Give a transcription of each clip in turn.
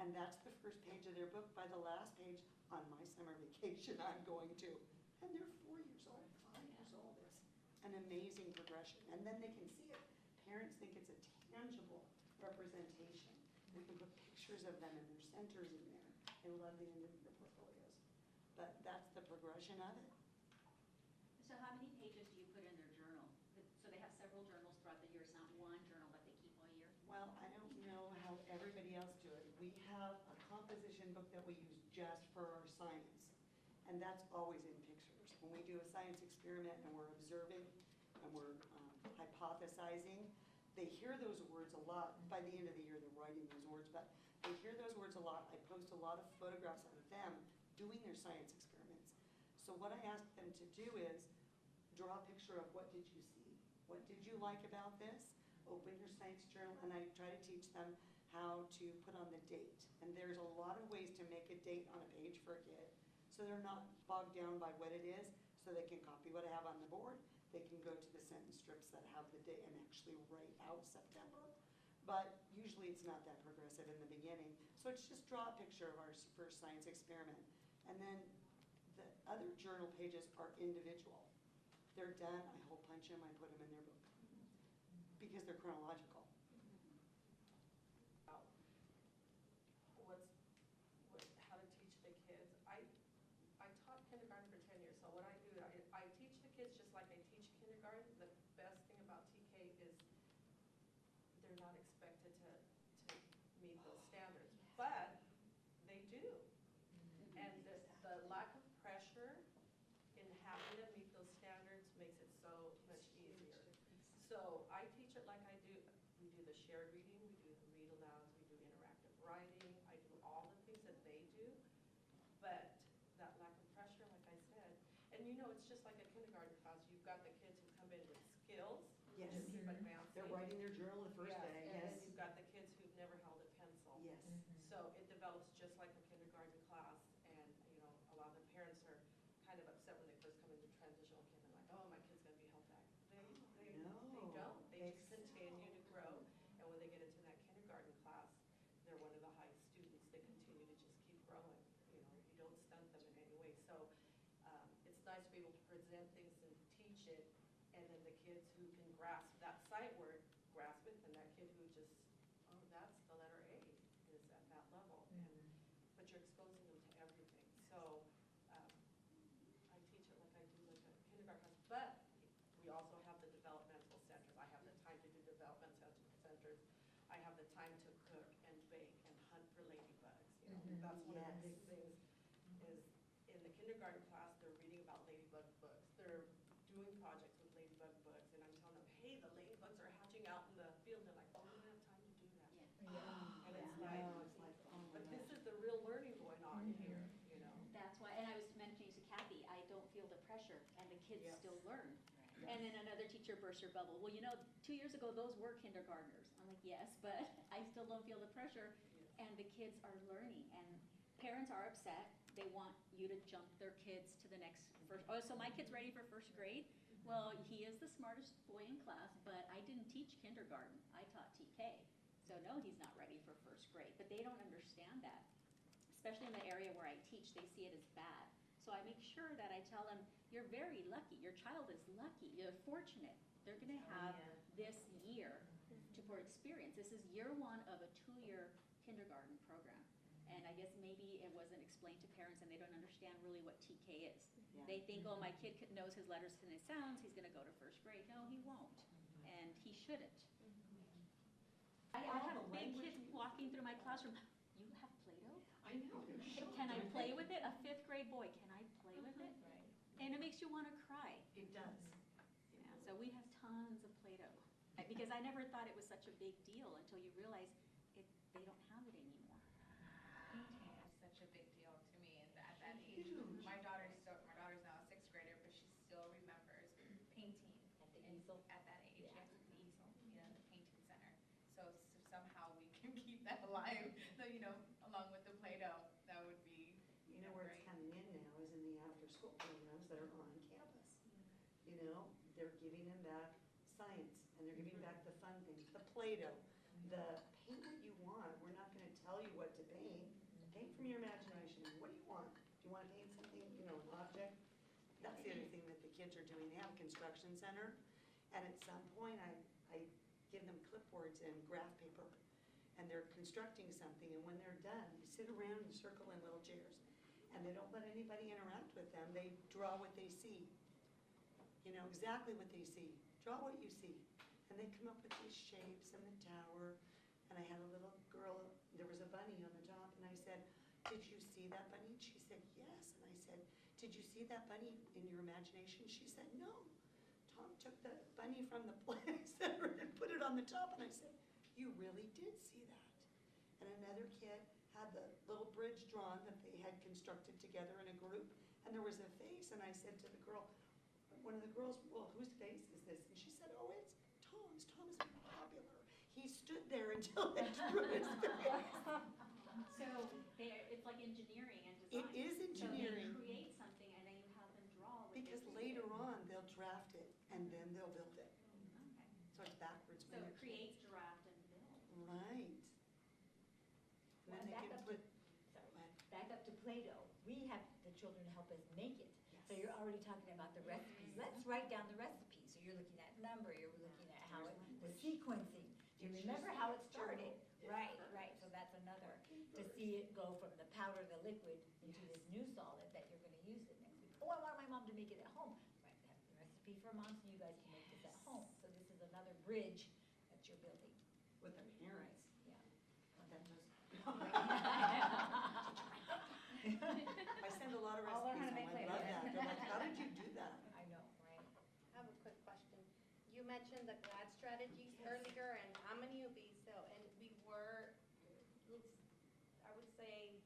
And that's the first page of their book. By the last page, on my summer vacation, I'm going to. And they're 4 years old, 5 years old. It's an amazing progression. And then they can see it. Parents think it's a tangible representation. We can put pictures of them and their centers in there. They love the portfolios. But that's the progression of it. So how many pages do you put in their journal? So they have several journals throughout the year. It's not one journal that they keep all year? Well, I don't know how everybody else do it. We have a composition book that we use just for our science. And that's always in pictures. When we do a science experiment and we're observing and we're hypothesizing, they hear those words a lot. By the end of the year, they're writing those words, but they hear those words a lot. I post a lot of photographs of them doing their science experiments. So what I ask them to do is draw a picture of what did you see? What did you like about this? Open your science journal, and I try to teach them how to put on the date. And there's a lot of ways to make a date on a page for a kid, so they're not bogged down by what it is, so they can copy what I have on the board. They can go to the sentence strips that have the date and actually write out September. But usually it's not that progressive in the beginning. So it's just draw a picture of our first science experiment. And then the other journal pages are individual. They're done, I hole punch them, I put them in their book. Because they're chronological. How to teach the kids. I taught kindergarten for 10 years, so what I do, I teach the kids just like I teach kindergarten. The best thing about TK is they're not expected to meet those standards, but they do. And the lack of pressure in having them meet those standards makes it so much easier. So I teach it like I do. We do the shared reading, we do the read alouds, we do interactive writing. I do all the things that they do, but that lack of pressure, like I said, and you know, it's just like a kindergarten class. You've got the kids who come in with skills. Yes. Just keep advancing. They're writing their journal the first day. And Yes. then you've got the kids who've never held a pencil. Yes. So it develops just like a kindergarten class, and you know, a lot of the parents are kind of upset when they first come into transitional kind of like, oh, my kid's going to be held back. They No. don't. They just continue to grow, and when they get into that kindergarten class, they're one of the highest students. They continue to just keep growing. You know, you don't stunt them in any way. So it's nice to be able to present things and teach it, and then the kids who can grasp that sight word, grasp it, and that kid who just, oh, that's the letter A, is at that level. But you're exposing them to everything. So I teach it like I do like a kindergarten class, but we also have the developmental centers. I have the time to do developmental centers. I have the time to cook and bake and hunt for ladybugs. You know, that's one of the big things is in the kindergarten class, they're reading about ladybug books. They're doing projects with ladybug books, and I'm telling them, hey, the ladybugs are hatching out in the field. And they're like, oh, we don't have time to do that. Yeah. And it's like, oh but this is the real learning going on here, you know. That's why, and I was mentioning to Kathy, I don't feel the pressure, and the kids Yes. still learn. Yes. And then another teacher burst her bubble. Well, you know, 2 years ago, those were kindergartners. I'm like, yes, but I still don't feel the pressure, and the kids are learning, and parents are upset. They want you to jump their kids to the next first. Oh, so my kid's ready for first grade? Well, he is the smartest boy in class, but I didn't teach kindergarten. I taught TK. So no, he's not ready for first grade, but they don't understand that. Especially in the area where I teach, they see it as bad. So I make sure that I tell them, you're very lucky. Your child is lucky. You're fortunate. They're going to have this year for experience. This is year one of a 2-year kindergarten program. And I guess maybe it wasn't explained to parents and they don't understand really what TK is. Yeah. They think, oh, my kid knows his letters and his sounds. He's going to go to first grade. No, he won't. And he shouldn't. I have big kids walking through my classroom. You have Play-Doh? I know. Can I play with it? A 5th grade boy, can I play with it? And it makes you want to cry. It does. Yeah, so we have tons of Play-Doh. Because I never thought it was such a big deal until you realize they don't have it anymore. Painting is such a big deal to me, and at that age, Huge. my daughter's now a 6th grader, but she still remembers painting At the easel. at that age. Yeah. Yes, at the easel, you know, the painting center. So somehow we can keep that alive. So you know, along with the Play-Doh, that would be You know where it's great. coming in now is in the after-school programs that are on campus. You know, they're giving them back science, and they're giving back the fun things, the Play-Doh, the paint what you want. We're not going to tell you what to paint. from your imagination. What do you want? Do you want to paint something, you know, an object? That's the other thing that the kids are doing. They have a construction center, and at some point, I give them clipboards and graph paper, and they're constructing something, and when they're done, they sit around in a circle in little chairs, and they don't let anybody interact with them. They draw what they see. You know, exactly what they see. Draw what you see. And they come up with these shapes and the tower, and I had a little girl, there was a bunny on the top, and I said, did you see that bunny? She said, yes. And I said, did you see that bunny in your imagination? She said, no. Tom took the bunny from the play center and put it on the top, and I said, you really did see that. And another kid had the little bridge drawn that they had constructed together in a group, and there was a face, and I said to the girl, one of the girls, well, whose face is this? And she said, oh, it's Tom's. Tom is very popular. He stood there until they drew his face. So it's like engineering and It design. is engineering. So they create something and then you have them draw what they Because created. later on, they'll draft it, and then they'll build it. Okay. So it's backwards. So when it you're- creates, draft, and build. Right. Well, And then back they can up to, put, sorry, what? back up to Play-Doh. We have the children help us make it. So you're already talking about the recipes. Let's write down the recipe. So you're looking at number, you're looking at how it, the sequencing. Do you remember how it started? Right, right. So that's another, to see it go from the powder, the liquid, into this new solid that you're gonna use it next week. Oh, I want my mom to make it at home. Right, have the recipe for mom so you guys can make this at home. So this is another bridge that you're building. With the parents. Yeah. What that does. I send a lot of I'll learn how to recipes make home. I love Play-Doh. that. They're like, how did you do that? I know, right? I have a quick question. You mentioned the GLAD strategies Yes. earlier, and I'm a newbie, so, and we were, I would say,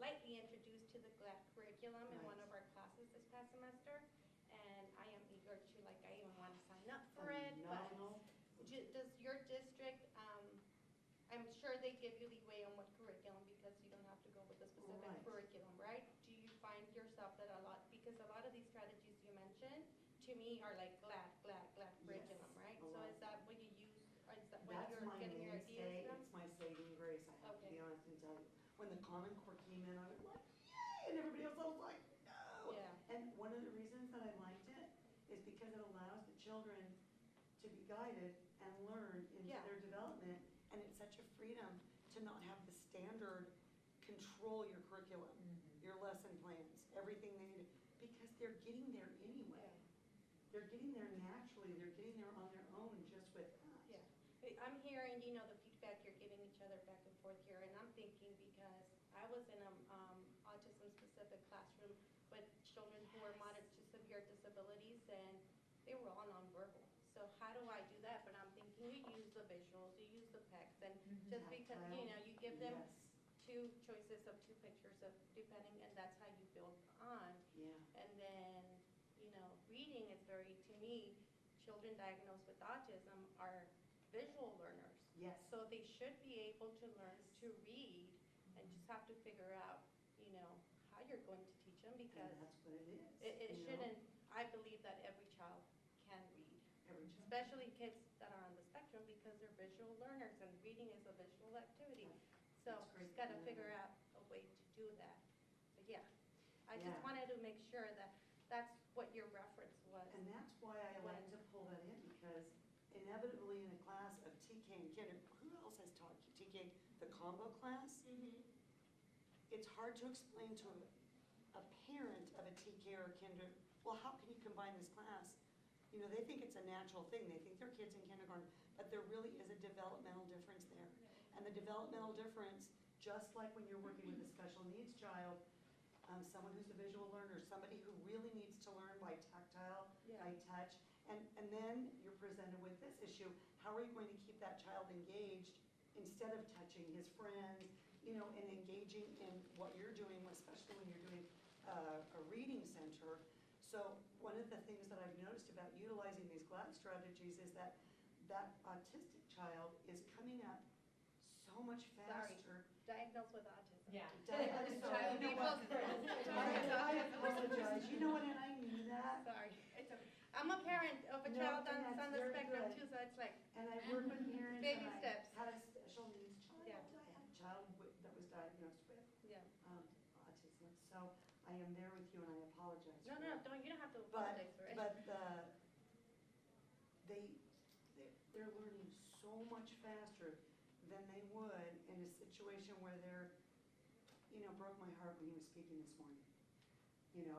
lightly introduced to the GLAD curriculum in one of our classes this past semester, and I am eager to, like, I even want to sign up for it, but Phenomenal. does your district, I'm sure they give you leeway on what curriculum, because you don't have to go with a specific Right. curriculum, right? Do you find yourself that a lot, because a lot of these strategies you mentioned, to me, are like GLAD curriculum, right? a So lot. is that what you use, or is that what That's you're my getting your mainstay, ideas from? it's my saving grace, I have to Okay. be honest and tell you. When the Common Core came in, I was like, yay, and everybody else was like, no. Yeah. And one of the reasons that I liked it is because it allows the children to be guided and learn into Yeah. their development, and it's such a freedom to not have the standard control your curriculum, your lesson plans, everything they need, because they're getting there anyway. They're getting there naturally, they're getting there on their own just with that. Yeah. I'm hearing, the feedback you're giving each other back and forth here, and I'm thinking because I was in a autism-specific classroom with children who were moderate to severe disabilities, and they were all nonverbal. So how do I do that? But I'm thinking you use the visuals, you use the text, and just because, Tactile. you give them Yes. two choices of two pictures of depending, and that's how you build on. Yeah. And then, reading is very, to me, children diagnosed with autism are visual learners. Yes. So they should be able to learn to read and just have to figure out, how you're going to teach them, And because that's what it is. it you know? shouldn't, I believe that every child can read, Every child. especially kids that are on the spectrum, because they're visual learners and reading is a visual activity. So That's great just gotta to know. figure out a way to do that. But yeah, I just Yeah. wanted to make sure that that's what your reference was. And that's why I like to pull that in, because inevitably in a class of TK and kinder, who else has taught TK? The combo class? It's hard to explain to a parent of a TK or a kinder, well, how can you combine this class? They think it's a natural thing. They think their kid's in kindergarten, but there really is a developmental difference there. And the developmental difference, just like when you're working with a special needs child, someone who's a visual learner, somebody who really needs to learn by tactile, Yeah. by touch, and then you're presented with this issue. How are you going to keep that child engaged instead of touching his friends, and engaging in what you're doing, especially when you're doing a reading center? So one of the things that I've noticed about utilizing these GLAD strategies is that autistic child is coming up so much Sorry. faster. Diagnosed with autism. Yeah. I'm sorry, you know what? I apologize, you know what, and I knew that, Sorry. I'm a parent of a No, child and that's that's on the very spectrum good. too, so it's like, and I work with parents, Baby and I steps. had a special needs child, Yeah. I had a child that was diagnosed with yeah. So I am there with you and I apologize No, for no, that. you don't have to But, apologize for it. they're learning so much faster than they would in a situation where they're, broke my heart when he was speaking this morning.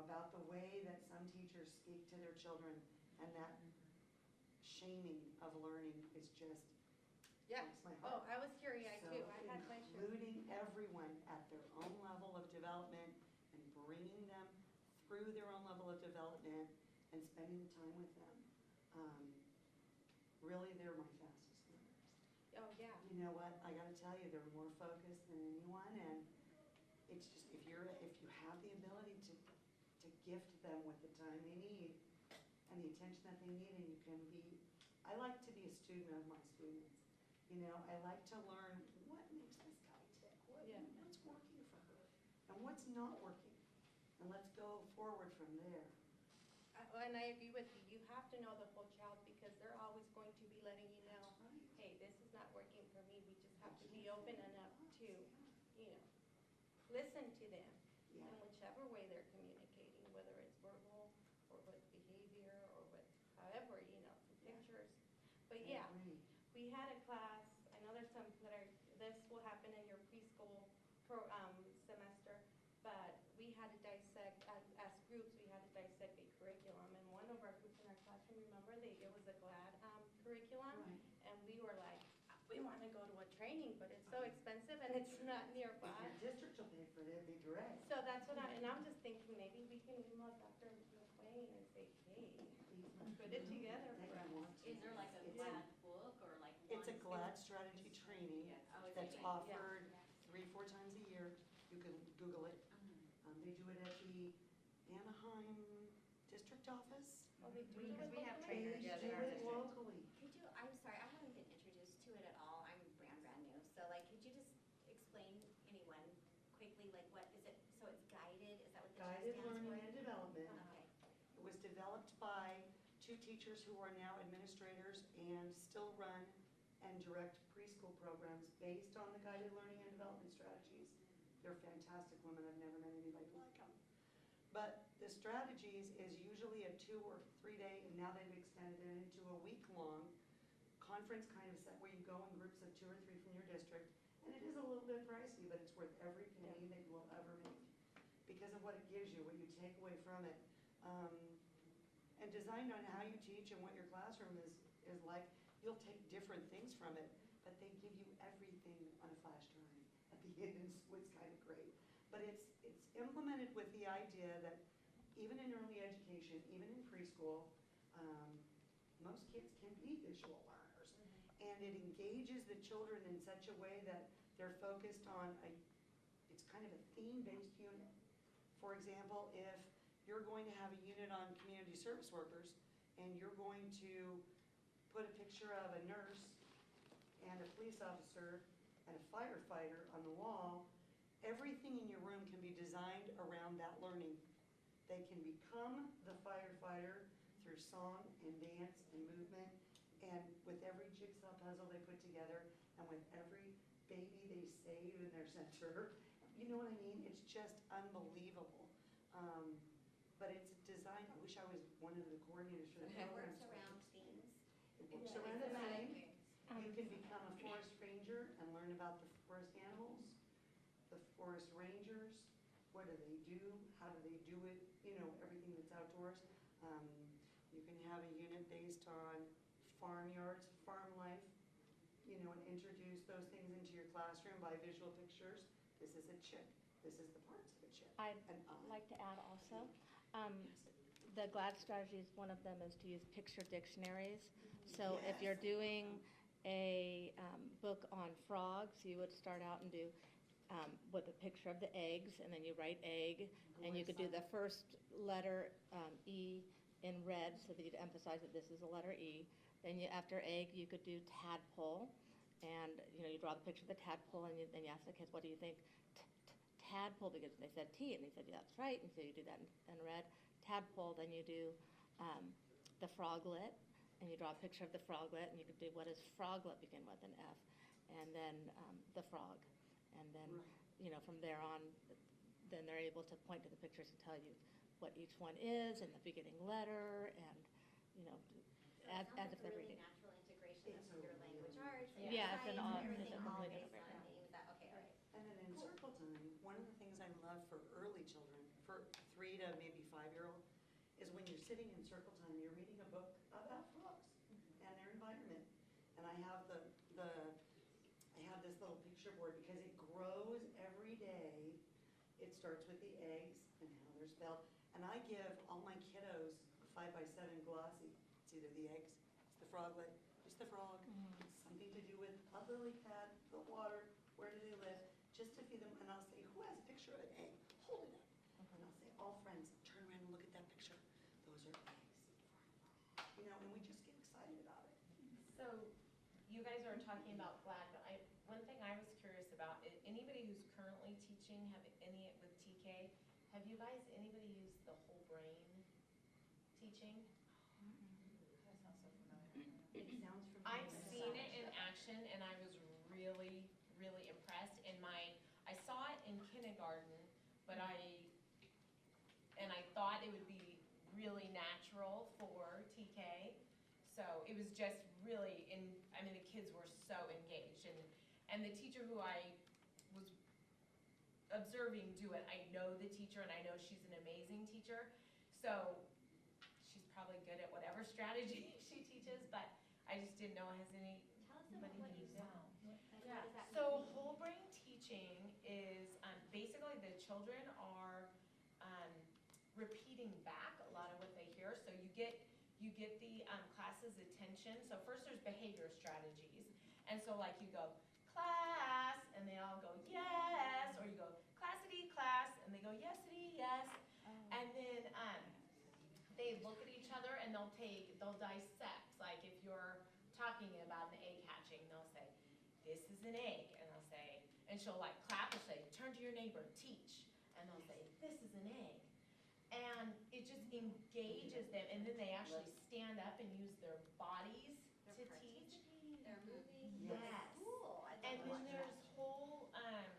About the way that some teachers speak to their children and that shaming of learning is just, Yeah. breaks my Oh, heart. I was teary-eyed So too. I had my share. including everyone at their own level of development and bringing them through their own level of development and spending the time with them. Really, they're my fastest learners. Oh, yeah. You know what, I gotta tell you, they're more focused than anyone, and it's just, if you have the ability to gift them with the time they need and the attention that they need, and you can be, I like to be a student of my students. I like to learn what makes this guy tick, Yeah. what's working for her, and what's not working, and let's go forward from there. And I agree with you. You have to know the whole child because they're always going to be letting you know, Right. hey, this is not working for me. We just have to be open enough to, listen to them Yeah. in whichever way they're communicating, whether it's verbal or with behavior or with however, through Yeah. pictures. But I yeah, agree. we had a class, I know there's some that are, this will happen in your preschool semester, but we had to dissect, as groups, we had to dissect a curriculum. And one of our groups in our classroom, remember, it was a GLAD curriculum. Right. And we were like, we want to go to a training, but it's so expensive and it's not nearby. If your district will pay for it, it'd be great. So that's what and I'm just thinking, maybe we can email Dr. McQueen and say, hey, put it together They for us. want to. Is there like a It's GLAD book or like one? It's a GLAD strategy training Oh, it's that's okay. offered 3-4 times a year. You can Google it. They do it at the Anaheim district office. Oh, they do We- it 'cause we have locally? trainers, They yeah, do in our it district. locally. Could you, I'm sorry, I haven't been introduced to it at all. I'm brand new. So like, could you just explain anyone quickly, like what is it? So it's guided, is that what the G Guided stands for? Learning and Development. Okay. It was developed by 2 teachers who are now administrators and still run and direct preschool programs based on the Guided Learning and Development strategies. They're fantastic women. I've never met anybody like them. But the strategies is usually a 2 or 3 day, and now they've extended it into a week-long conference kind of set where you go in groups of 2 or 3 from your district. And it is a little bit pricey, but it's worth every penny that you will ever make because of what it gives you, what you take away from it. And designed on how you teach and what your classroom is like. You'll take different things from it, but they give you everything on a flash drive at the end, so it's kind of great. But it's implemented with the idea that even in early education, even in preschool, most kids can be visual learners. And it engages the children in such a way that they're focused on it's kind of a theme-based unit. For example, if you're going to have a unit on community service workers and you're going to put a picture of a nurse and a police officer and a firefighter on the wall, everything in your room can be designed around that learning. They can become the firefighter through song and dance and movement, and with every jigsaw puzzle they put together, and with every baby they save in their center. You know what I mean? It's just unbelievable. But it's designed, I wish I was one of the coordinators for the It program. works around themes. It works Yeah. around a Thematic theme. things. You can become a forest ranger and learn about the forest animals, the forest rangers, what do they do, how do they do it, everything that's outdoors. You can have a unit based on farmyards, farm life, and introduce those things into your classroom by visual pictures. This is a chick, this is the parts of a chick. I'd an eye. like to add also, the GLAD strategies, one of them is to use picture dictionaries. So if you're doing a book on frogs, you would start out and do with a picture of the eggs, and then you write egg, and you could do the first letter E in red so that you'd emphasize that this is a letter E. Then after egg, you could do tadpole, and you draw the picture of the tadpole, and then you ask the kids, what do you think tadpole, because they said T, and they said, yeah, that's right, and so you do that in red. Tadpole, then you do the froglet, and you draw a picture of the froglet, and you could do what does froglet begin with, an F, and then the frog. And then, Right. from there on, then they're able to point to the pictures and tell you what each one is and the beginning letter and, you know, as if they're really reading. natural integration It's of your a language really- arts, Yeah. your Yeah, it's an science, all- everything it's a all completely based different on thing. names that, okay, all right. And then in circle time, one of the things I love for early children, for 3 to maybe 5-year-old, is when you're sitting in circle time, you're reading a book about frogs and their environment. And I have I have this little picture board because it grows every day. It starts with the eggs and how they're spelled. And I give all my kiddos a 5x7 glossy. It's either the eggs, it's the froglet, it's the frog. It's something to do with a lily pad, the water, where do they live, just to feed them. And I'll say, who has a picture of an egg? Hold it up. And I'll say, all friends, turn around and look at that picture. Those are eggs. You know, and we just get excited about it. So, you guys are talking about GLAD, but one thing I was curious about, anybody who's currently teaching, have any with TK, have you guys, anybody used the whole brain teaching? That sounds so familiar. It sounds familiar. I've seen it in action and I was really, really impressed. I saw it in kindergarten, but I thought it would be really natural for TK. So it was just really, the kids were so engaged. And the teacher who I was observing do it, I know the teacher and I know she's an amazing teacher. So she's probably good at whatever strategy she teaches, but I just didn't know, has anybody Tell us about what you used saw. it? Like, what does that So mean? whole brain teaching is basically the children are repeating back a lot of what they hear. So you get the class's attention. So first there's behavior strategies. And so like you go, class, and they all go, yes, or you go, classity, class, and they go, yesity, yes. And then they look at each other and they'll dissect. Like if you're talking about an egg hatching, they'll say, this is an egg, and they'll say, and she'll like clap or say, turn to your neighbor, teach, and they'll say, this is an egg. And it just engages them, and then they actually stand up and use their bodies to They're teach. participating, they're moving. Yes. That's cool. I'd And love to then watch that.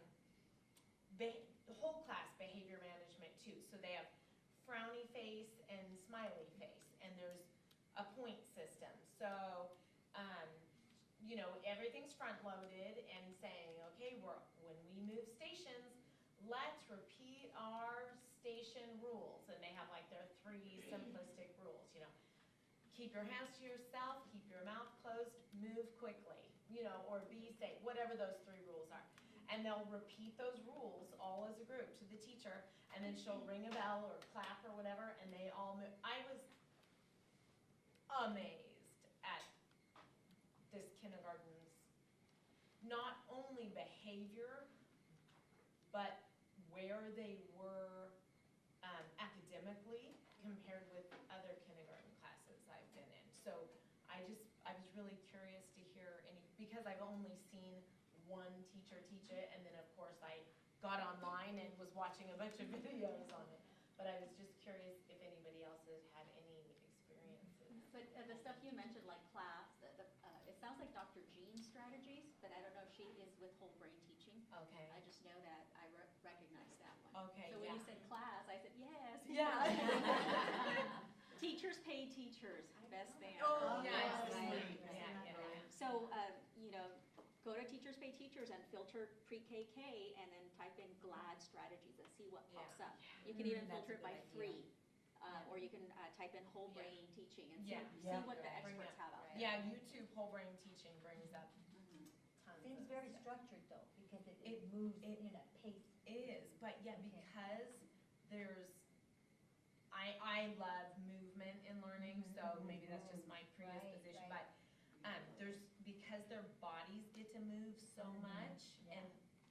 there's whole class behavior management too. So they have frowny face and smiley face, and there's a point system. So, everything's front loaded and saying, okay, when we move stations, let's repeat our station rules. And they have like their 3 simplistic rules, keep your hands to yourself, keep your mouth closed, move quickly, or be safe, whatever those 3 rules are. And they'll repeat those rules all as a group to the teacher, and then she'll ring a bell or clap or whatever, and they all move. I was amazed at this kindergarten's not only behavior, but where they were academically compared with other kindergarten classes I've been in. So I was really curious to hear because I've only seen one teacher teach it, and then of course I got online and was watching a bunch of videos on it. But I was just curious if anybody else has had any experiences. But the stuff you mentioned, like class, it sounds like Dr. Jean's strategies, but I don't know if she is with whole brain teaching. Okay. I just know that I recognize that one. Okay, So when you yeah. said class, I said, yes. Yeah. Teachers pay teachers, best thing Oh, ever. yes. Right. Yeah. So, go to Teachers Pay Teachers and filter pre-KK and then type in GLAD strategies and see what pops Yeah. up. You can even That's filter a it by good idea. 3, or you can type in whole Yeah. brain teaching and Yeah. see what the Right. experts have out there. Yeah, YouTube whole brain teaching brings up Mhm. tons Seems of very stuff. structured though, because it It- moves it- in a pace. It is, but yeah, Okay. because there's, I love movement in learning, so maybe that's just my predisposition, right. but because their bodies get to move so much, Yeah.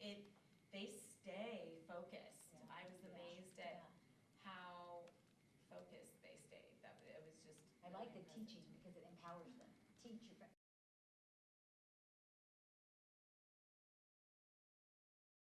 and they stay focused. Yeah. I was Yeah. amazed at Yeah. how focused they stayed. It was just. I like the really impressive. teaching because it empowers them. Teach your